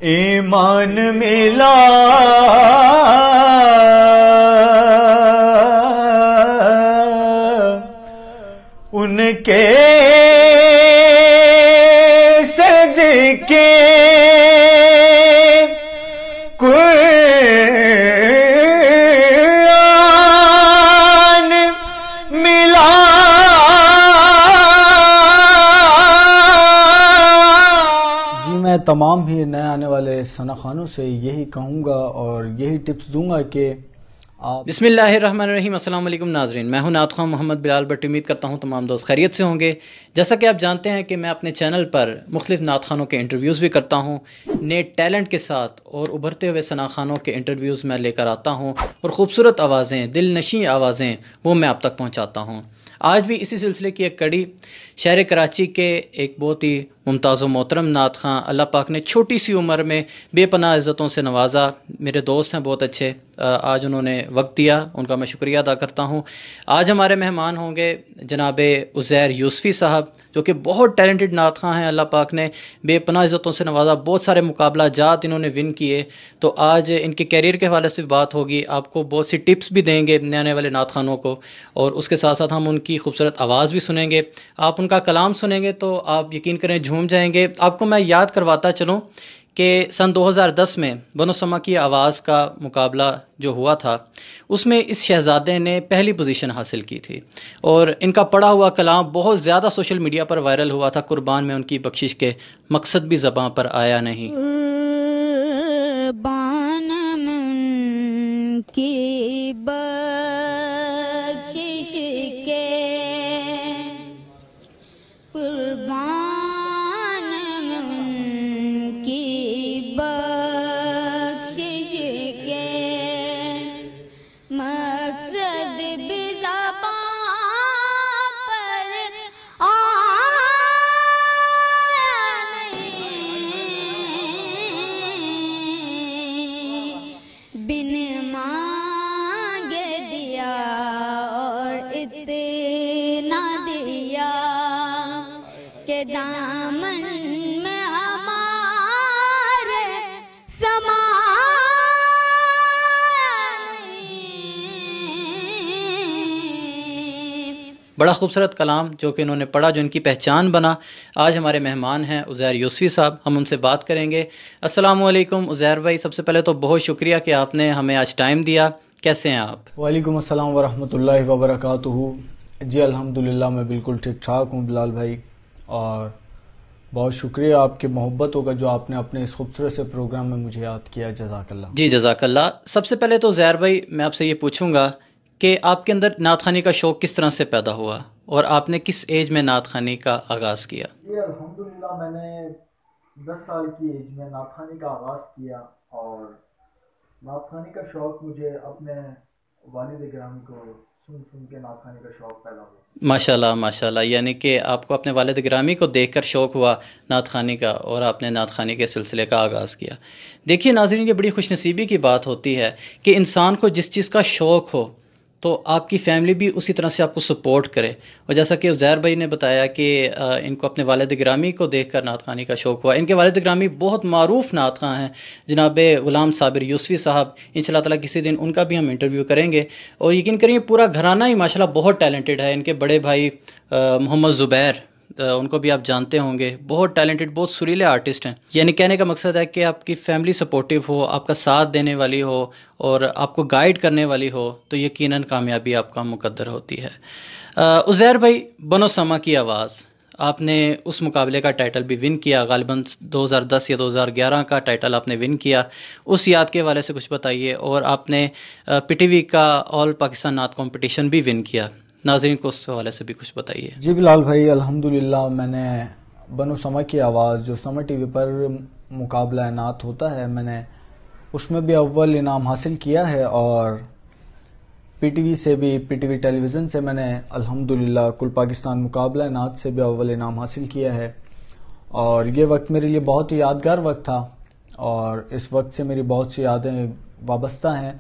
ایمان ملا ان کے صدقے قرآن ملا. جی میں تمام ہی نئے آنے والے ثنا خانوں سے یہی کہوں گا اور یہی ٹپس دوں گا کہ بسم اللہ الرحمن الرحیم. السلام علیکم ناظرین، میں ہوں نعت خواں محمد بلال بٹ. امید کرتا ہوں تمام دوست خیریت سے ہوں گے. جیسا کہ آپ جانتے ہیں کہ میں اپنے چینل پر مختلف نعت خوانوں کے انٹرویوز بھی کرتا ہوں. نئے ٹیلنٹ کے ساتھ اور ابھرتے ہوئے ثنا خوانوں کے انٹرویوز میں لے کر آتا ہوں اور خوبصورت آوازیں، دل نشیں آوازیں وہ میں آپ تک پہنچاتا ہوں. آج بھی اسی سلسلے کی ایک کڑی شہر کراچی کے ایک بہت ہی ممتاز و محترم نعت خواں اللہ پاک نے چھوٹی سی عمر میں بے پناہ عزتوں سے نوازا. میرے دوست ہیں بہت اچھے، آج انہوں نے وقت دیا، ان کا میں شکریہ ادا کرتا ہوں. آج ہمارے مہمان ہوں گے جناب عزیر یوسفی صاحب، جو کہ بہت ٹیلنٹڈ نعت خواں ہیں. اللہ پاک نے بے پناہ عزتوں سے نوازا، بہت سارے مقابلہ جات انہوں نے ون کیے. تو آج ان کے کیریئر کے حوالے سے بھی بات ہوگی، آپ کو بہت سی ٹپس بھی دیں گے نئے آنے والے نعت خوانوں کو، اور اس کے ساتھ ساتھ ہم ان کی خوبصورت آواز بھی سنیں گے. آپ ان کا کلام سنیں گے تو آپ یقین کریں جھوم جائیں گے. آپ کو میں یاد کرواتا چلوں کہ سن 2010 میں بنو سما کی آواز کا مقابلہ جو ہوا تھا، اس میں اس شہزادے نے پہلی پوزیشن حاصل کی تھی، اور ان کا پڑھا ہوا کلام بہت زیادہ سوشل میڈیا پر وائرل ہوا تھا. قربان میں ان کی بخشش کے مقصد بھی زباں پر آیا نہیں. قربان من کی بخشش کے، قربان من کی بخشش کے، مقصد بھی زبان پر آیا نہیں، بن مانگے دیا اور اتنا دیا کہ دامن میں ہمارے سمائے. بڑا خوبصورت کلام جو کہ انہوں نے پڑھا، جو ان کی پہچان بنا. آج ہمارے مہمان ہیں عزیر یوسفی صاحب، ہم ان سے بات کریں گے. السلام علیکم عزیر بھائی، سب سے پہلے تو بہت شکریہ کہ آپ نے ہمیں آج ٹائم دیا. کیسے ہیں آپ؟ وعلیکم السلام ورحمۃ اللہ وبرکاتہ. جی الحمدللہ میں بالکل ٹھیک ٹھاک ہوں بلال بھائی، اور بہت شکریہ آپ کی محبتوں کا جو آپ نے اپنے اس خوبصورت سے پروگرام میں مجھے یاد کیا. جزاک اللہ. جی جزاک اللہ. سب سے پہلے تو عزیر بھائی میں آپ سے یہ پوچھوں گا کہ آپ کے اندر نعت خوانی کا شوق کس طرح سے پیدا ہوا، اور آپ نے کس ایج میں نعت خوانی کا آغاز کیا؟ جی الحمدللہ میں نے 10 سال کی ایج میں نعت خوانی کا آغاز کیا، اور نعت خوانی کا شوق مجھے اپنے والد گرامی کو سن کے نعت خوانی کا شوق پیدا ہوا. ماشاءاللہ ماشاءاللہ، یعنی کہ آپ کو اپنے والد گرامی کو دیکھ کر شوق ہوا نعت خوانی کا، اور آپ نے نعت خوانی کے سلسلے کا آغاز کیا. دیکھیے ناظرین، یہ بڑی خوش نصیبی کی بات ہوتی ہے کہ انسان کو جس چیز کا شوق ہو تو آپ کی فیملی بھی اسی طرح سے آپ کو سپورٹ کرے. اور جیسا کہ عزیر بھائی نے بتایا کہ ان کو اپنے والد گرامی کو دیکھ کر نعت خوانی کا شوق ہوا. ان کے والد گرامی بہت معروف نعت خواں ہیں، جناب غلام صابر یوسفی صاحب. انشاءاللہ تعالیٰ کسی دن ان کا بھی ہم انٹرویو کریں گے. اور یقین کریں پورا گھرانہ ہی ماشاءاللہ بہت ٹیلنٹڈ ہے. ان کے بڑے بھائی محمد زبیر، ان کو بھی آپ جانتے ہوں گے، بہت ٹیلنٹڈ، بہت سریلے آرٹسٹ ہیں. یعنی کہنے کا مقصد ہے کہ آپ کی فیملی سپورٹیو ہو، آپ کا ساتھ دینے والی ہو اور آپ کو گائیڈ کرنے والی ہو تو یقیناً کامیابی آپ کا مقدر ہوتی ہے. عزیر بھائی، بنو سما کی آواز، آپ نے اس مقابلے کا ٹائٹل بھی ون کیا، غالباً 2010 یا 2011 کا ٹائٹل آپ نے ون کیا. اس یاد کے حوالے سے کچھ بتائیے. اور آپ نے پی ٹی وی کا آل پاکستان نعت کمپٹیشن بھی ون کیا. ناظرین کو اس حوالے سے بھی کچھ بتائیے. جی بلال بھائی، الحمدللہ میں نے بنو سما کی آواز جو سما ٹی وی پر مقابلہ نعت ہوتا ہے، میں نے اس میں بھی اول انعام حاصل کیا ہے، اور پی ٹی وی سے بھی، پی ٹی وی ٹیلی ویژن سے میں نے الحمدللہ کل پاکستان مقابلہ نعت سے بھی اول انعام حاصل کیا ہے. اور یہ وقت میرے لیے بہت ہی یادگار وقت تھا، اور اس وقت سے میری بہت سی یادیں وابستہ ہیں.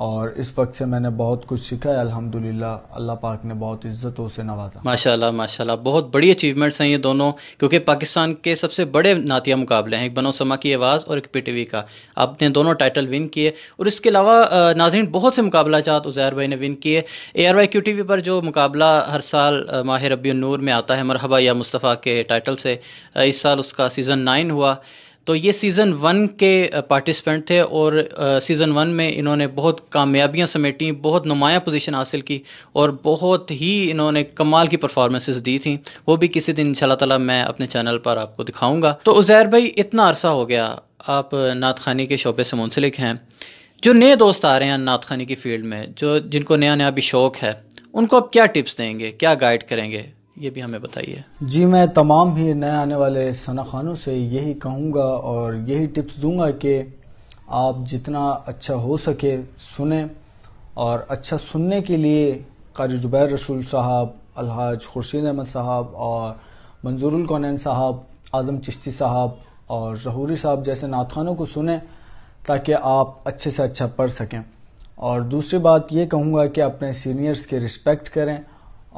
اور اس وقت سے میں نے بہت کچھ سیکھا ہے الحمدللہ. اللہ پاک نے بہت عزتوں سے نوازا. ماشاءاللہ ماشاءاللہ، بہت بڑی اچیومنٹس ہیں یہ دونوں، کیونکہ پاکستان کے سب سے بڑے نعتیہ مقابلے ہیں، ایک بنو سما کی آواز اور ایک پی ٹی وی کا. آپ نے دونوں ٹائٹل ون کیے، اور اس کے علاوہ ناظرین بہت سے مقابلہ جات عزیر بھائی نے ون کیے. ARYQTV پر جو مقابلہ ہر سال ماہ ربیع النور میں آتا ہے مرحبا یا مصطفیٰ کے ٹائٹل سے، اس سال اس کا سیزن 9 ہوا. تو یہ سیزن 1 کے پارٹیسپینٹ تھے، اور سیزن 1 میں انہوں نے بہت کامیابیاں سمیٹیں، بہت نمایاں پوزیشن حاصل کی، اور بہت ہی انہوں نے کمال کی پرفارمنسز دی تھیں. وہ بھی کسی دن انشاءاللہ تعالیٰ میں اپنے چینل پر آپ کو دکھاؤں گا. تو عزیر بھائی، اتنا عرصہ ہو گیا آپ نعت خوانی کے شعبے سے منسلک ہیں. جو نئے دوست آ رہے ہیں نعت خوانی کی فیلڈ میں، جن کو نیا بھی شوق ہے، ان کو آپ کیا ٹپس دیں گے، کیا گائیڈ کریں گے، یہ بھی ہمیں بتائیے. جی، میں تمام ہی نئے آنے والے ثنا خوانوں سے یہی کہوں گا اور یہی ٹپس دوں گا کہ آپ جتنا اچھا ہو سکے سنیں، اور اچھا سننے کے لیے قاری جبیر رسول صاحب، الحاج خورشید احمد صاحب اور منظور الکونین صاحب، اعظم چشتی صاحب اور ظہوری صاحب جیسے نعت خوانوں کو سنیں تاکہ آپ اچھے سے اچھا پڑھ سکیں. اور دوسری بات یہ کہوں گا کہ اپنے سینئرز کے رسپیکٹ کریں،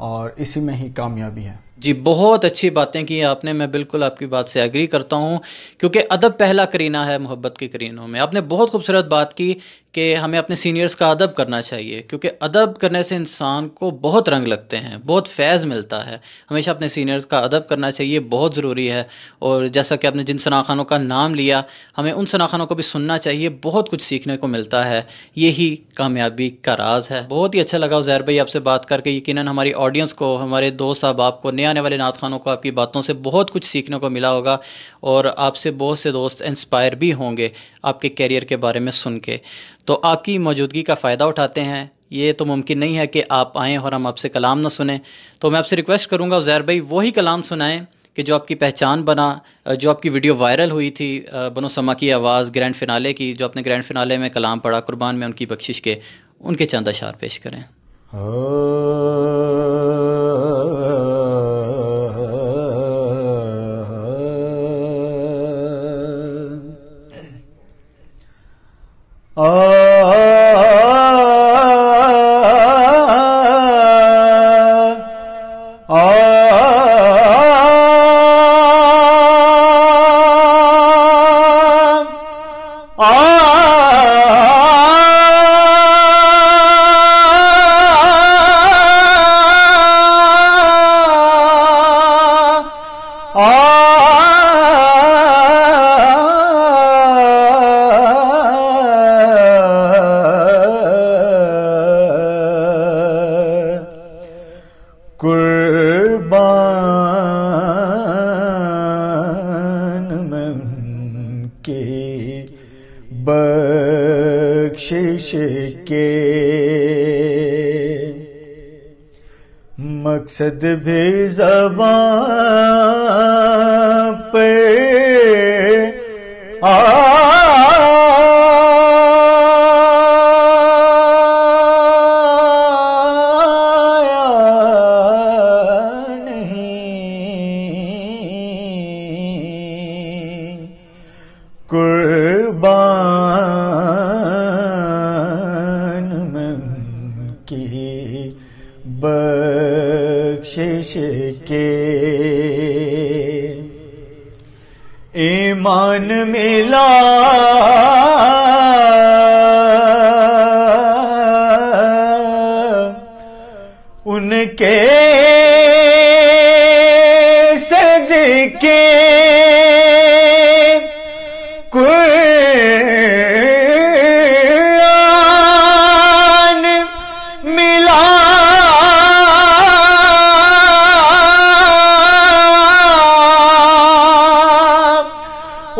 اور اسی میں ہی کامیابی ہے. جی، بہت اچھی باتیں کی آپ نے، میں بالکل آپ کی بات سے ایگری کرتا ہوں، کیونکہ ادب پہلا کرینہ ہے محبت کے کرینوں میں. آپ نے بہت خوبصورت بات کی کہ ہمیں اپنے سینئرز کا ادب کرنا چاہیے، کیونکہ ادب کرنے سے انسان کو بہت رنگ لگتے ہیں، بہت فیض ملتا ہے. ہمیشہ اپنے سینئرز کا ادب کرنا چاہیے، بہت ضروری ہے. اور جیسا کہ آپ نے جن ثنا خوانوں کا نام لیا، ہمیں ان ثنا خوانوں کو بھی سننا چاہیے، بہت کچھ سیکھنے کو ملتا ہے. یہی کامیابی کا راز ہے. بہت ہی اچھا لگا عزیر بھائی آپ سے بات کر کے. یقیناً ہماری آڈینس کو، ہمارے دوست احباب کو، نئے آنے والے نعت خوانوں کو آپ کی باتوں سے بہت کچھ سیکھنے کو ملا ہوگا، اور آپ سے بہت سے دوست انسپائر بھی ہوں گے آپ کے کیریئر کے بارے میں سن کے. تو آپ کی موجودگی کا فائدہ اٹھاتے ہیں. یہ تو ممکن نہیں ہے کہ آپ آئیں اور ہم آپ سے کلام نہ سنیں. تو میں آپ سے ریکویسٹ کروں گا عزیر بھائی وہی کلام سنائیں کہ جو آپ کی پہچان بنا، جو آپ کی ویڈیو وائرل ہوئی تھی بنو سما کی آواز گرینڈ فنالے کی، جو آپ نے گرینڈ فنالے میں کلام پڑھا قربان میں ان کی بخشش کے، ان کے چند اشعار پیش کریں. بخشش کے مقصد بھی زبان پہ آیا نہیں. قربان میں کی بخشش کے ایمان ملا ان کے صدقے قرآن ملا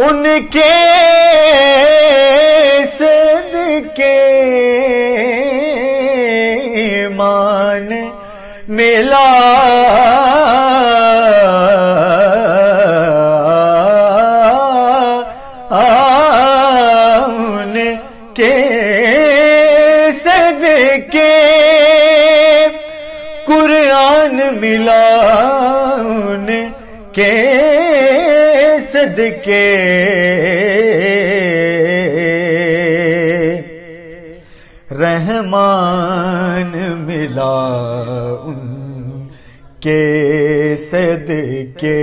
ان کے صدقے ایمان ملا ان کے صدقے قرآن ملا ان کے صدقے کے صدقے.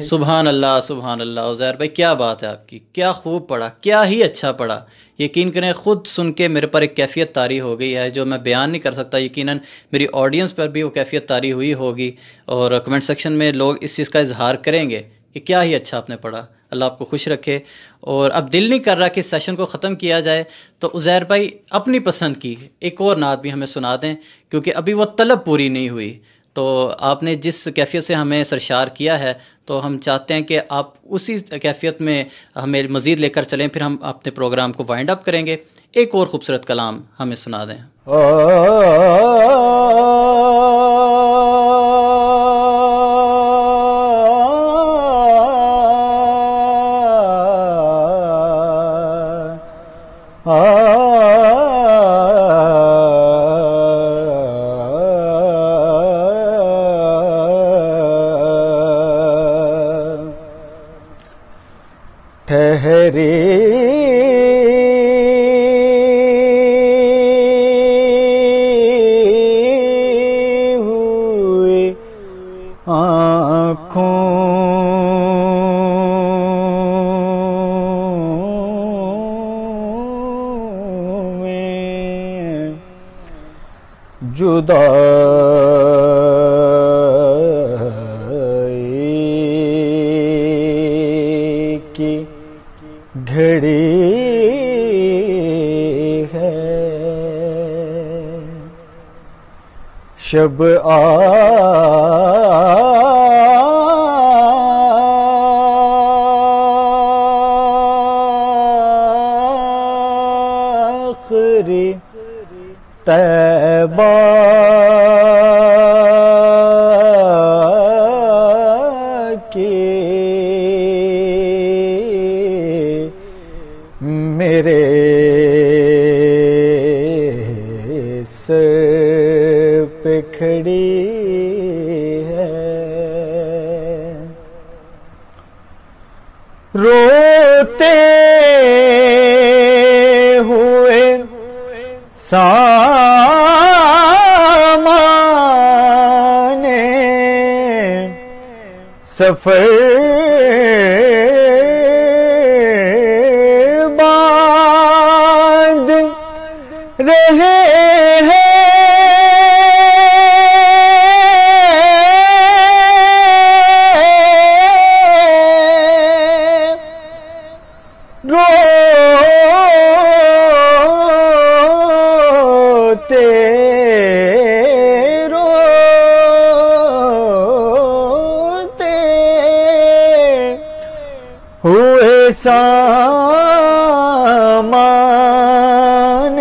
سبحان اللہ سبحان اللہ. عزیر بھائی کیا بات ہے آپ کی، کیا خوب پڑھا، کیا ہی اچھا پڑھا. یقین کریں خود سن کے میرے پر ایک کیفیت طاری ہو گئی ہے جو میں بیان نہیں کر سکتا. یقیناً میری آڈینس پر بھی وہ کیفیت طاری ہوئی ہوگی، اور کمنٹ سیکشن میں لوگ اس چیز کا اظہار کریں گے کہ کیا ہی اچھا آپ نے پڑھا. اللہ آپ کو خوش رکھے. اور اب دل نہیں کر رہا کہ اس سیشن کو ختم کیا جائے، تو عزیر بھائی اپنی پسند کی ایک اور نعت بھی ہمیں سنا دیں، کیونکہ ابھی وہ طلب پوری نہیں ہوئی. تو آپ نے جس کیفیت سے ہمیں سرشار کیا ہے، تو ہم چاہتے ہیں کہ آپ اسی کیفیت میں ہمیں مزید لے کر چلیں، پھر ہم اپنے پروگرام کو وائنڈ اپ کریں گے. ایک اور خوبصورت کلام ہمیں سنا دیں. ٹھہرے ہوئے آنکھوں میں جدائی کی گھڑی ہے. شب آخری طیبہ کی میرے سر پہ کھڑی ہے. روتے ہوئے سامان سفر باندھ رہے ہیں. روتے روتے ہوئے سامان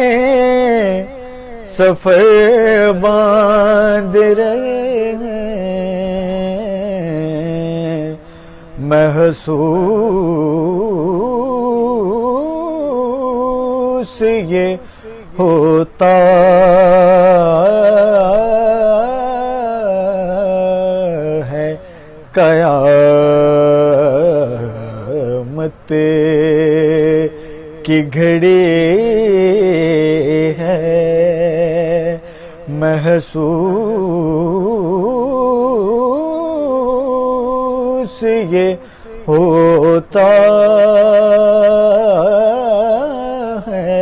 سفر باندھ رہے ہیں. محسوس یہ ہوتا ہے قیامت کی گھڑی ہے. محسوس یہ ہوتا ہے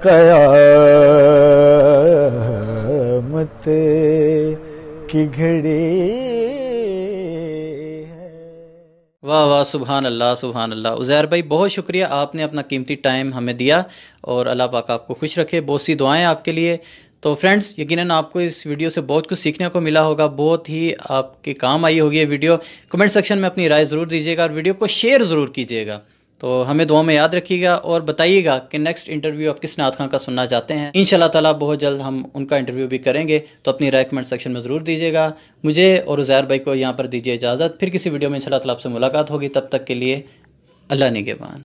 قیامت کی گھڑی. واہ واہ سبحان اللہ سبحان اللہ. عزیر بھائی بہت شکریہ، آپ نے اپنا قیمتی ٹائم ہمیں دیا، اور اللہ پاک آپ کو خوش رکھے. بہت سی دعائیں آپ کے لیے. تو فرینڈز یقیناً آپ کو اس ویڈیو سے بہت کچھ سیکھنے کو ملا ہوگا، بہت ہی آپ کے کام آئی ہوگی یہ ویڈیو. کمنٹ سیکشن میں اپنی رائے ضرور دیجیے گا، اور ویڈیو کو شیئر ضرور کیجیے گا. تو ہمیں دعا میں یاد رکھیے گا، اور بتائیے گا کہ نیکسٹ انٹرویو آپ کس نعت خواں کا سننا چاہتے ہیں. انشاءاللہ تعالیٰ بہت جلد ہم ان کا انٹرویو بھی کریں گے. تو اپنی رائے کمنٹ سیکشن میں ضرور دیجیے گا. مجھے اور عزیر بھائی کو یہاں پر دیجیے اجازت. پھر کسی ویڈیو میں انشاءاللہ تعالیٰ آپ سے ملاقات ہوگی. تب تک کے لیے اللہ نگہبان.